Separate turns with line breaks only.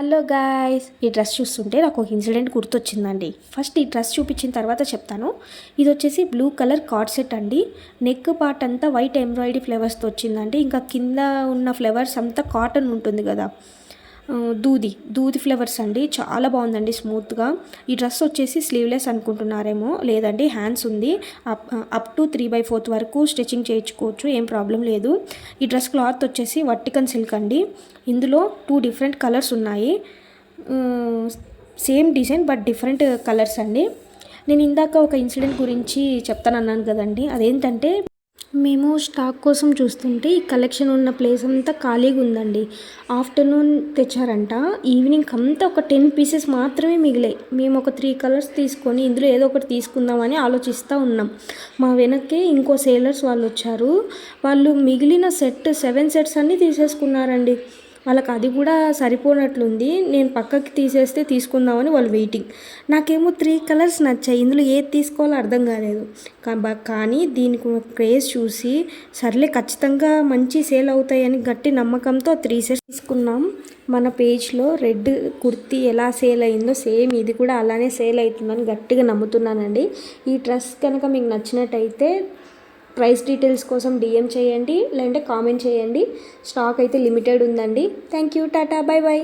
Hello guys, ఈ dress చూస్తుంటే నాకు ఒక ఇన్సిడెంట్ గుర్తొచ్చిందండి. ఫస్ట్ ఈ డ్రెస్ చూపించిన తర్వాత చెప్తాను. ఇది వచ్చేసి బ్లూ కలర్ కార్డ్ సెట్ అండి. నెక్ పార్ట్ అంతా వైట్ ఎంబ్రాయిడరీ ఫ్లవర్స్తో వచ్చిందండి. ఇంకా కింద ఉన్న ఫ్లవర్స్ అంతా కాటన్ ఉంటుంది కదా, దూది ఫ్లవర్స్ అండి. చాలా బాగుందండి, స్మూత్గా. ఈ డ్రెస్ వచ్చేసి స్లీవ్లెస్ అనుకుంటున్నారేమో, లేదండి హ్యాండ్స్ ఉంది. అప్ టు 3/4 వరకు స్టిచ్చింగ్ చేయించుకోవచ్చు, ఏం ప్రాబ్లం లేదు. ఈ డ్రెస్ క్లాత్ వచ్చేసి వర్టికన్ సిల్క్ అండి. ఇందులో 2 డిఫరెంట్ కలర్స్ ఉన్నాయి. Same design but different colours అండి. నేను ఇందాక ఒక ఇన్సిడెంట్ గురించి చెప్తానన్నాను కదండి, అదేంటంటే మేము స్టాక్ కోసం చూస్తుంటే ఈ కలెక్షన్ ఉన్న ప్లేస్ అంతా ఖాళీగా ఉందండి. ఆఫ్టర్నూన్ తెచ్చారంట, ఈవినింగ్ అంతా ఒక 10 పీసెస్ మాత్రమే మిగిలాయి. మేము ఒక 3 కలర్స్ తీసుకొని ఇందులో ఏదో ఒకటి తీసుకుందామని ఆలోచిస్తూ ఉన్నాం. మా వెనక్కి ఇంకో సేలర్స్ వాళ్ళు వచ్చారు. వాళ్ళు మిగిలిన 7 సెట్స్ అన్నీ తీసేసుకున్నారండి. వాళ్ళకి అది కూడా సరిపోనట్లుంది. నేను పక్కకి తీసేస్తే తీసుకుందామని వాళ్ళు వెయిటింగ్. నాకేమో 3 కలర్స్ నచ్చాయి, ఇందులో ఏది తీసుకోవాలో అర్థం కాలేదు. కానీ దీనికి క్రేజ్ చూసి సర్లే ఖచ్చితంగా మంచి సేల్ అవుతాయని గట్టి నమ్మకంతో 3 సెట్స్ తీసుకున్నాం. మన పేజ్లో రెడ్ కుర్తీ ఎలా సేల్ అయిందో సేమ్ ఇది కూడా అలానే సేల్ అవుతుందని గట్టిగా నమ్ముతున్నానండి. ఈ డ్రెస్ కనుక మీకు నచ్చినట్టయితే ప్రైస్ డీటెయిల్స్ కోసం DM చేయండి, లేదంటే కామెంట్ చేయండి. స్టాక్ అయితే లిమిటెడ్ ఉందండి. Thank you, Tata, by by.